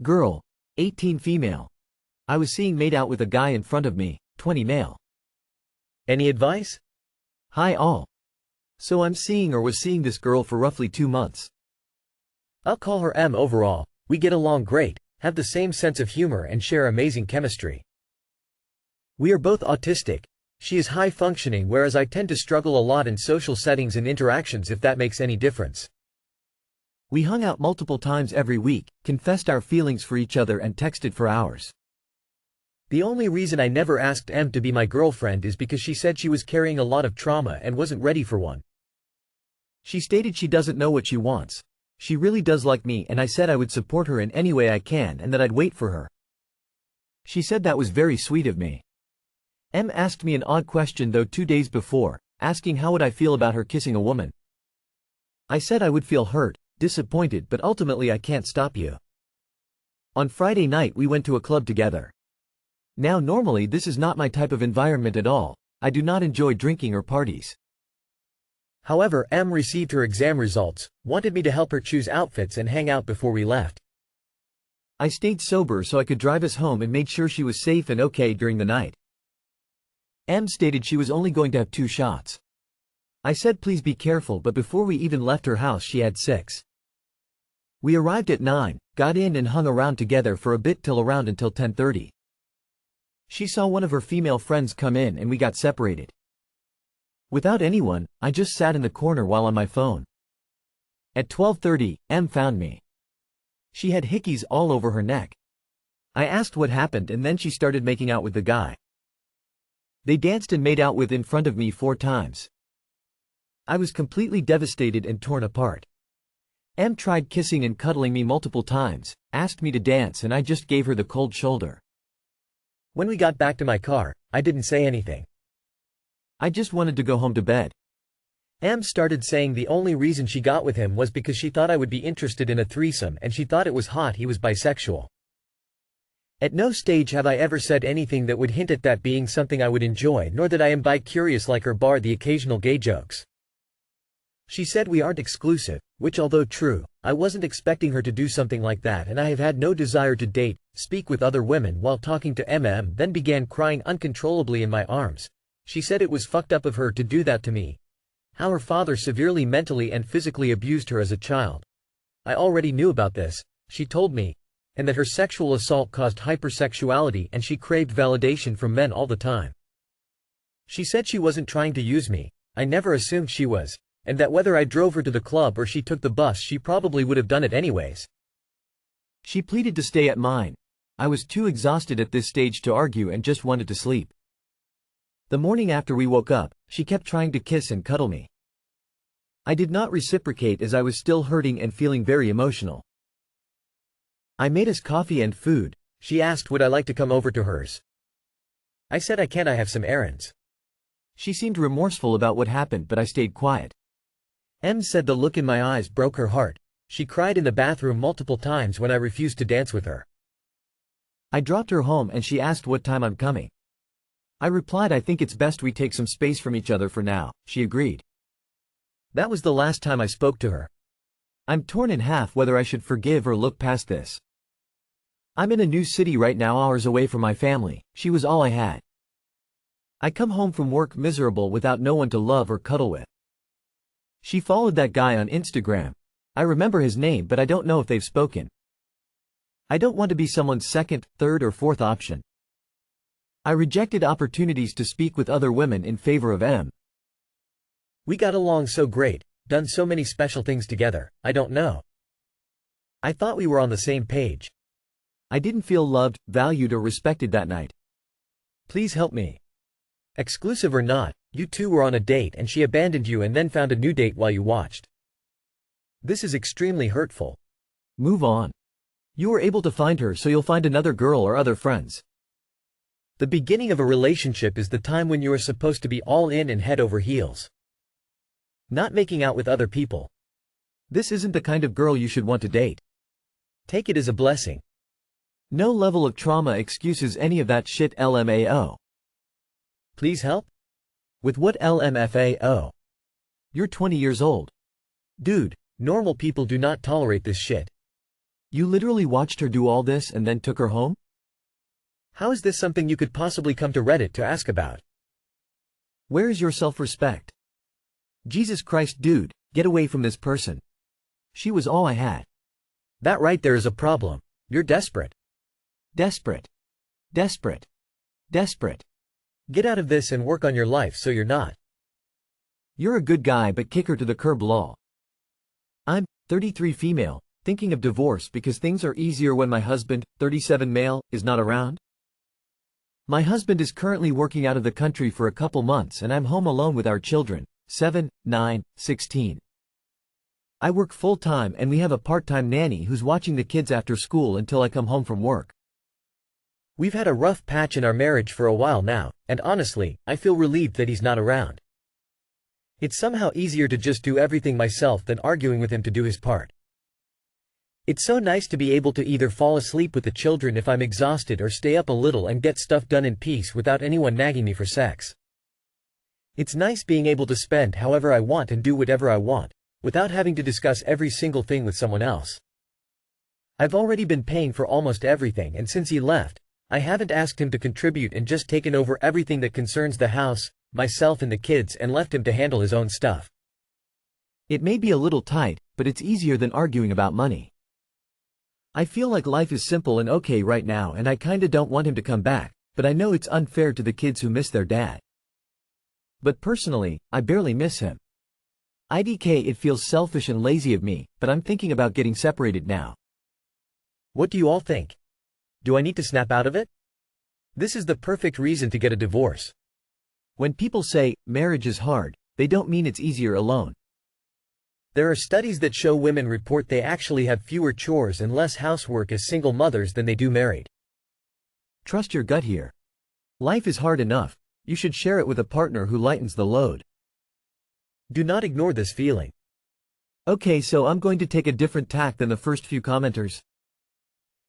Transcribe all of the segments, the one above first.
Girl, 18 female. I was seeing made out with a guy in front of me, 20 male. Any advice? Hi all. So I'm seeing or was seeing this girl for roughly 2 months. I'll call her M. Overall, we get along great, have the same sense of humor and share amazing chemistry. We are both autistic. She is high functioning whereas I tend to struggle a lot in social settings and interactions, if that makes any difference. We hung out multiple times every week, confessed our feelings for each other and texted for hours. The only reason I never asked M to be my girlfriend is because she said she was carrying a lot of trauma and wasn't ready for one. She stated she doesn't know what she wants. She really does like me and I said I would support her in any way I can and that I'd wait for her. She said that was very sweet of me. M asked me an odd question though 2 days before, asking how would I feel about her kissing a woman. I said I would feel hurt, disappointed, but ultimately I can't stop you. On Friday night we went to a club together. Now normally this is not my type of environment at all. I do not enjoy drinking or parties. However, M received her exam results, wanted me to help her choose outfits and hang out before we left. I stayed sober so I could drive us home and made sure she was safe and okay during the night. M stated she was only going to have 2 shots. I said please be careful, but before we even left her house she had 6. We arrived at 9, got in and hung around together for a bit till 10:30. She saw one of her female friends come in and we got separated. Without anyone, I just sat in the corner while on my phone. At 12:30, M found me. She had hickeys all over her neck. I asked what happened and then she started making out with the guy. They danced and made out with in front of me 4 times. I was completely devastated and torn apart. M tried kissing and cuddling me multiple times, asked me to dance and I just gave her the cold shoulder. When we got back to my car, I didn't say anything. I just wanted to go home to bed. M started saying the only reason she got with him was because she thought I would be interested in a threesome and she thought it was hot he was bisexual. At no stage have I ever said anything that would hint at that being something I would enjoy, nor that I am bi-curious like her, bar the occasional gay jokes. She said we aren't exclusive, which although true, I wasn't expecting her to do something like that, and I have had no desire to date, speak with other women while talking to M then began crying uncontrollably in my arms. She said it was fucked up of her to do that to me. How her father severely mentally and physically abused her as a child. I already knew about this, she told me, and that her sexual assault caused hypersexuality and she craved validation from men all the time. She said she wasn't trying to use me, I never assumed she was, and that whether I drove her to the club or she took the bus she probably would have done it anyways. She pleaded to stay at mine. I was too exhausted at this stage to argue and just wanted to sleep. The morning after we woke up, she kept trying to kiss and cuddle me. I did not reciprocate as I was still hurting and feeling very emotional. I made us coffee and food. She asked would I like to come over to hers. I said I can't, I have some errands. She seemed remorseful about what happened but I stayed quiet. M said the look in my eyes broke her heart. She cried in the bathroom multiple times when I refused to dance with her. I dropped her home and she asked what time I'm coming. I replied I think it's best we take some space from each other for now. She agreed. That was the last time I spoke to her. I'm torn in half whether I should forgive or look past this. I'm in a new city right now, hours away from my family. She was all I had. I come home from work miserable without no one to love or cuddle with. She followed that guy on Instagram. I remember his name but I don't know if they've spoken. I don't want to be someone's second, third or fourth option. I rejected opportunities to speak with other women in favor of M. We got along so great, done so many special things together, I don't know. I thought we were on the same page. I didn't feel loved, valued or respected that night. Please help me. Exclusive or not, you two were on a date and she abandoned you and then found a new date while you watched. This is extremely hurtful. Move on. You were able to find her, so you'll find another girl or other friends. The beginning of a relationship is the time when you are supposed to be all in and head over heels. Not making out with other people. This isn't the kind of girl you should want to date. Take it as a blessing. No level of trauma excuses any of that shit. LMAO. Please help? With what? LMFAO? You're 20 years old. Dude, normal people do not tolerate this shit. You literally watched her do all this and then took her home? How is this something you could possibly come to Reddit to ask about? Where is your self-respect? Jesus Christ, dude, get away from this person. She was all I had. That right there is a problem. You're desperate. Desperate. Desperate. Desperate. Get out of this and work on your life so you're not. You're a good guy but kick her to the curb lol. I'm 33 female, thinking of divorce because things are easier when my husband, 37 male, is not around. My husband is currently working out of the country for a couple months and I'm home alone with our children, 7, 9, 16. I work full-time and we have a part-time nanny who's watching the kids after school until I come home from work. We've had a rough patch in our marriage for a while now, and honestly, I feel relieved that he's not around. It's somehow easier to just do everything myself than arguing with him to do his part. It's so nice to be able to either fall asleep with the children if I'm exhausted or stay up a little and get stuff done in peace without anyone nagging me for sex. It's nice being able to spend however I want and do whatever I want, without having to discuss every single thing with someone else. I've already been paying for almost everything and since he left, I haven't asked him to contribute and just taken over everything that concerns the house, myself and the kids and left him to handle his own stuff. It may be a little tight, but it's easier than arguing about money. I feel like life is simple and okay right now and I kinda don't want him to come back, but I know it's unfair to the kids who miss their dad. But personally, I barely miss him. IDK, it feels selfish and lazy of me, but I'm thinking about getting separated now. What do you all think? Do I need to snap out of it? This is the perfect reason to get a divorce. When people say, marriage is hard, they don't mean it's easier alone. There are studies that show women report they actually have fewer chores and less housework as single mothers than they do married. Trust your gut here. Life is hard enough, you should share it with a partner who lightens the load. Do not ignore this feeling. Okay, so I'm going to take a different tack than the first few commenters.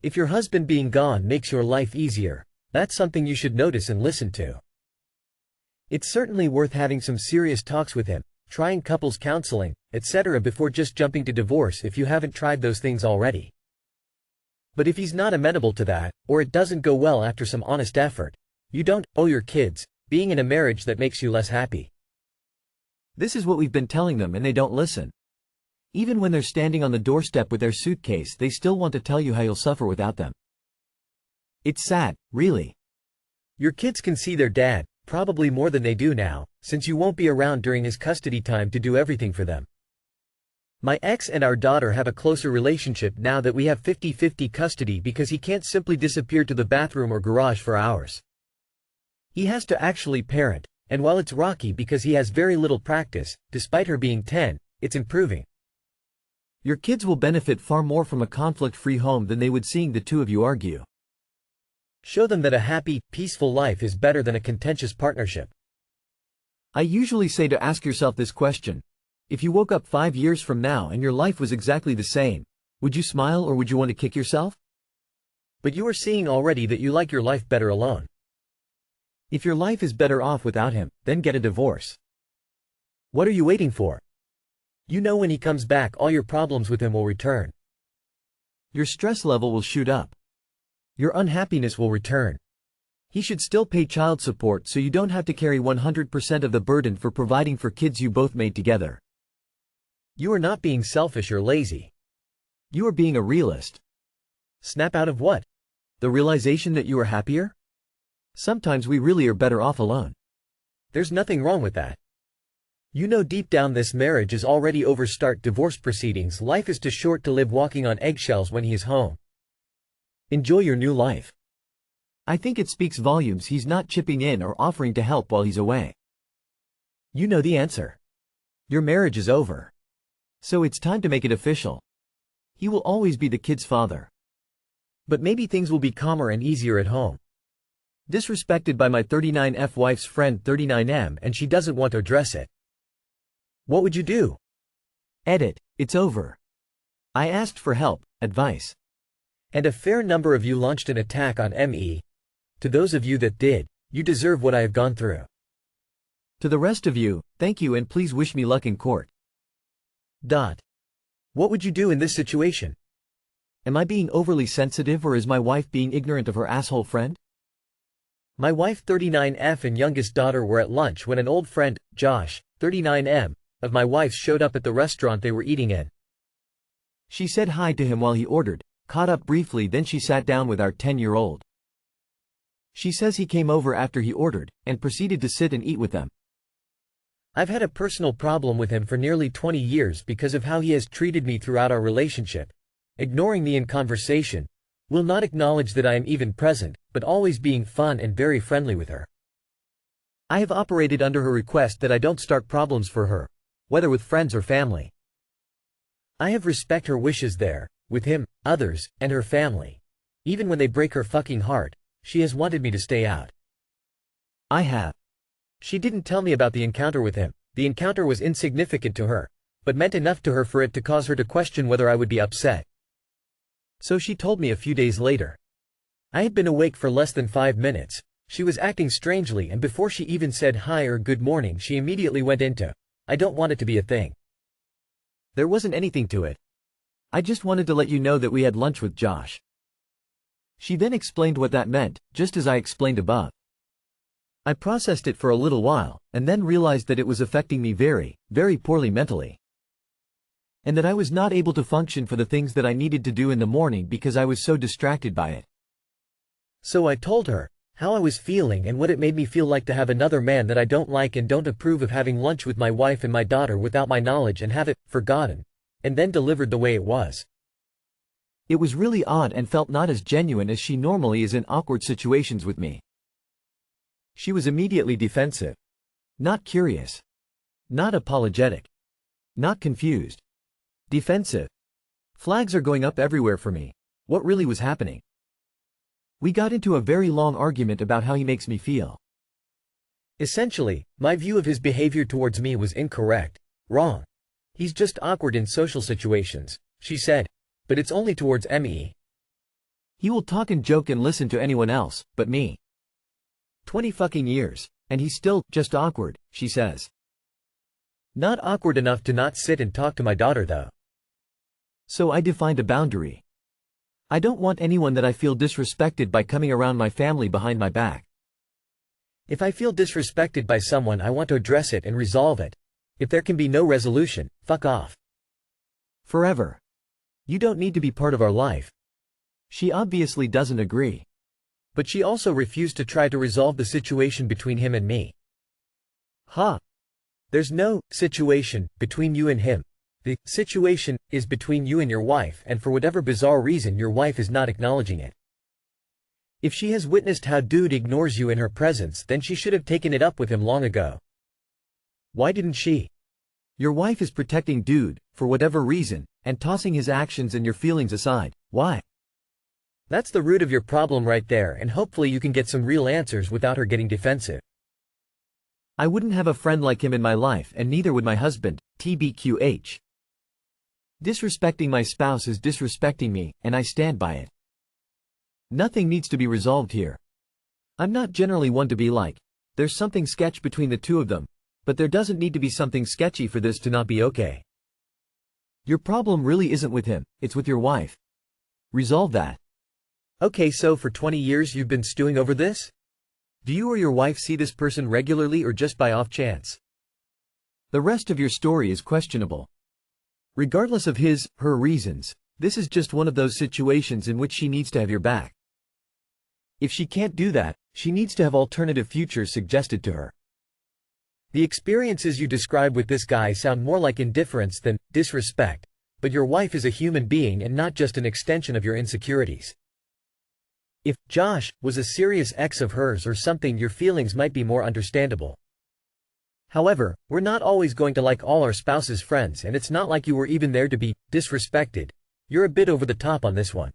If your husband being gone makes your life easier, that's something you should notice and listen to. It's certainly worth having some serious talks with him, trying couples counseling, etc. before just jumping to divorce if you haven't tried those things already. But if he's not amenable to that, or it doesn't go well after some honest effort, you don't owe your kids being in a marriage that makes you less happy. This is what we've been telling them and they don't listen. Even when they're standing on the doorstep with their suitcase, they still want to tell you how you'll suffer without them. It's sad, really. Your kids can see their dad, probably more than they do now, since you won't be around during his custody time to do everything for them. My ex and our daughter have a closer relationship now that we have 50-50 custody because he can't simply disappear to the bathroom or garage for hours. He has to actually parent, and while it's rocky because he has very little practice, despite her being 10, it's improving. Your kids will benefit far more from a conflict-free home than they would seeing the two of you argue. Show them that a happy, peaceful life is better than a contentious partnership. I usually say to ask yourself this question. If you woke up 5 years from now and your life was exactly the same, would you smile or would you want to kick yourself? But you are seeing already that you like your life better alone. If your life is better off without him, then get a divorce. What are you waiting for? You know when he comes back all your problems with him will return. Your stress level will shoot up. Your unhappiness will return. He should still pay child support so you don't have to carry 100% of the burden for providing for kids you both made together. You are not being selfish or lazy. You are being a realist. Snap out of what? The realization that you are happier? Sometimes we really are better off alone. There's nothing wrong with that. You know deep down this marriage is already over. Start divorce proceedings. Life is too short to live walking on eggshells when he is home. Enjoy your new life. I think it speaks volumes he's not chipping in or offering to help while he's away. You know the answer. Your marriage is over. So it's time to make it official. He will always be the kid's father. But maybe things will be calmer and easier at home. Disrespected by my 39F wife's friend 39M and she doesn't want to address it. What would you do? Edit, it's over. I asked for help, advice. And a fair number of you launched an attack on me. To those of you that did, you deserve what I have gone through. To the rest of you, thank you and please wish me luck in court. What would you do in this situation? Am I being overly sensitive or is my wife being ignorant of her asshole friend? My wife 39F and youngest daughter were at lunch when an old friend, Josh, 39M, of my wife's showed up at the restaurant they were eating in. She said hi to him while he ordered, caught up briefly, then she sat down with our 10-year-old. She says he came over after he ordered, and proceeded to sit and eat with them. I've had a personal problem with him for nearly 20 years because of how he has treated me throughout our relationship, ignoring me in conversation, will not acknowledge that I am even present, but always being fun and very friendly with her. I have operated under her request that I don't start problems for her, whether with friends or family. I have respect her wishes there, with him, others, and her family. Even when they break her fucking heart, she has wanted me to stay out. I have. She didn't tell me about the encounter with him. The encounter was insignificant to her, but meant enough to her for it to cause her to question whether I would be upset. So she told me a few days later. I had been awake for less than 5 minutes. She was acting strangely, and before she even said hi or good morning, she immediately went into, I don't want it to be a thing. There wasn't anything to it. I just wanted to let you know that we had lunch with Josh. She then explained what that meant, just as I explained above. I processed it for a little while, and then realized that it was affecting me very, very poorly mentally. And that I was not able to function for the things that I needed to do in the morning because I was so distracted by it. So I told her how I was feeling and what it made me feel like to have another man that I don't like and don't approve of having lunch with my wife and my daughter without my knowledge and have it forgotten, and then delivered the way it was. It was really odd and felt not as genuine as she normally is in awkward situations with me. She was immediately defensive. Not curious. Not apologetic. Not confused. Defensive. Flags are going up everywhere for me. What really was happening? We got into a very long argument about how he makes me feel. Essentially, my view of his behavior towards me was incorrect, wrong. He's just awkward in social situations, she said, but it's only towards me. He will talk and joke and listen to anyone else, but me. 20 fucking years, and he's still just awkward, she says. Not awkward enough to not sit and talk to my daughter though. So I defined a boundary. I don't want anyone that I feel disrespected by coming around my family behind my back. If I feel disrespected by someone, I want to address it and resolve it. If there can be no resolution, fuck off. Forever. You don't need to be part of our life. She obviously doesn't agree. But she also refused to try to resolve the situation between him and me. There's no situation between you and him. The situation is between you and your wife, and for whatever bizarre reason your wife is not acknowledging it. If she has witnessed how dude ignores you in her presence, then she should have taken it up with him long ago. Why didn't she? Your wife is protecting dude, for whatever reason, and tossing his actions and your feelings aside. Why? That's the root of your problem right there, and hopefully you can get some real answers without her getting defensive. I wouldn't have a friend like him in my life, and neither would my husband, TBQH. Disrespecting my spouse is disrespecting me, and I stand by it. Nothing needs to be resolved here. I'm not generally one to be like, there's something sketch between the two of them, but there doesn't need to be something sketchy for this to not be okay. Your problem really isn't with him, it's with your wife. Resolve that. Okay, so for 20 years you've been stewing over this? Do you or your wife see this person regularly or just by off chance? The rest of your story is questionable. Regardless of her reasons, this is just one of those situations in which she needs to have your back. If she can't do that, she needs to have alternative futures suggested to her. The experiences you describe with this guy sound more like indifference than disrespect, but your wife is a human being and not just an extension of your insecurities. If Josh was a serious ex of hers or something, your feelings might be more understandable. However, we're not always going to like all our spouse's friends, and it's not like you were even there to be disrespected. You're a bit over the top on this one.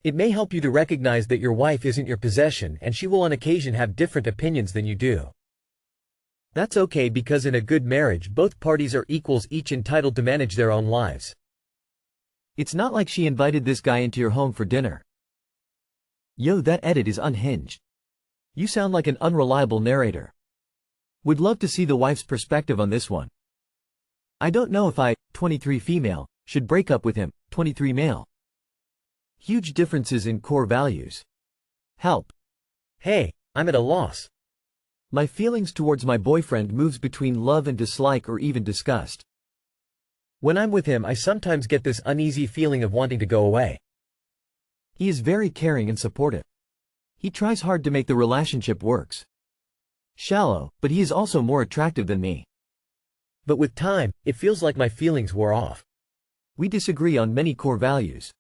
It may help you to recognize that your wife isn't your possession, and she will on occasion have different opinions than you do. That's okay, because in a good marriage both parties are equals, each entitled to manage their own lives. It's not like she invited this guy into your home for dinner. Yo, that edit is unhinged. You sound like an unreliable narrator. Would love to see the wife's perspective on this one. I don't know if I, 23 female, should break up with him, 23 male. Huge differences in core values. Help. Hey, I'm at a loss. My feelings towards my boyfriend moves between love and dislike or even disgust. When I'm with him, I sometimes get this uneasy feeling of wanting to go away. He is very caring and supportive. He tries hard to make the relationship works. Shallow, but he is also more attractive than me. But with time, it feels like my feelings wore off. We disagree on many core values.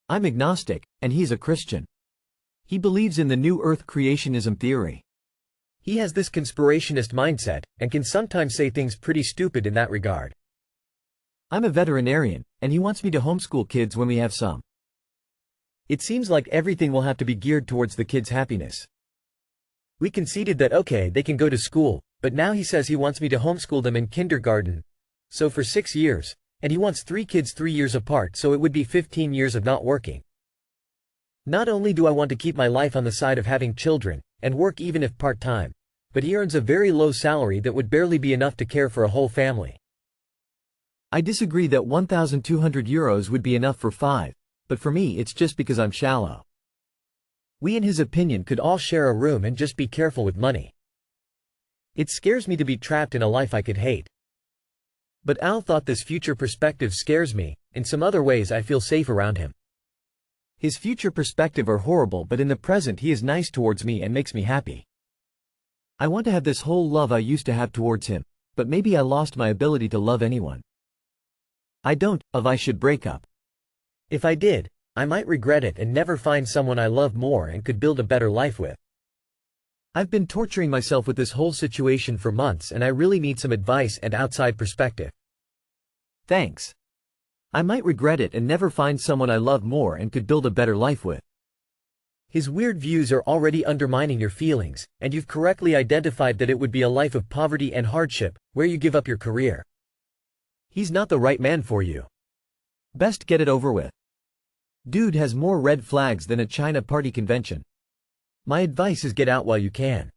I'm agnostic, and he is a Christian. He believes in the new earth creationism theory. He has this conspirationist mindset, and can sometimes say things pretty stupid in that regard. I'm a veterinarian, and he wants me to homeschool kids when we have some. It seems like everything will have to be geared towards the kids' happiness. We conceded that okay, they can go to school, but now he says he wants me to homeschool them in kindergarten. So for 6 years, and he wants 3 kids 3 years apart, so it would be 15 years of not working. Not only do I want to keep my life on the side of having children, and work even if part-time, but he earns a very low salary that would barely be enough to care for a whole family. I disagree that €1,200 would be enough for 5, but for me it's just because I'm shallow. We in his opinion could all share a room and just be careful with money. It scares me to be trapped in a life I could hate. But Al thought this future perspective scares me. In some other ways I feel safe around him. His future perspective are horrible, but in the present he is nice towards me and makes me happy. I want to have this whole love I used to have towards him, but maybe I lost my ability to love anyone. I don't, if I should break up. If I did, I might regret it and never find someone I love more and could build a better life with. I've been torturing myself with this whole situation for months and I really need some advice and outside perspective. Thanks. I might regret it and never find someone I love more and could build a better life with. His weird views are already undermining your feelings, and you've correctly identified that it would be a life of poverty and hardship, where you give up your career. He's not the right man for you. Best get it over with. Dude has more red flags than a China party convention. My advice is get out while you can.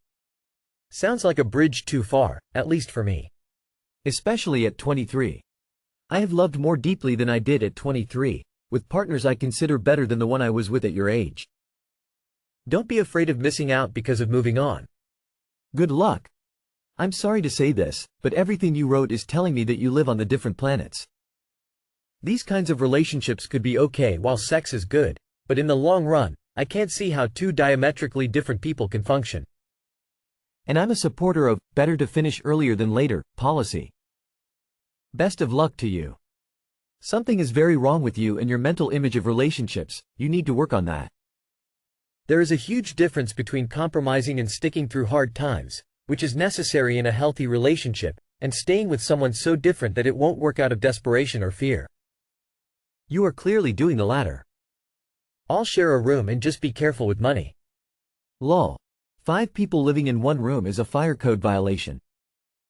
Sounds like a bridge too far, at least for me. Especially at 23. I have loved more deeply than I did at 23, with partners I consider better than the one I was with at your age. Don't be afraid of missing out because of moving on. Good luck. I'm sorry to say this, but everything you wrote is telling me that you live on the different planets. These kinds of relationships could be okay while sex is good, but in the long run, I can't see how two diametrically different people can function. And I'm a supporter of better to finish earlier than later policy. Best of luck to you. Something is very wrong with you and your mental image of relationships. You need to work on that. There is a huge difference between compromising and sticking through hard times, which is necessary in a healthy relationship, and staying with someone so different that it won't work out of desperation or fear. You are clearly doing the latter. I'll share a room and just be careful with money. Lol. 5 people living in one room is a fire code violation.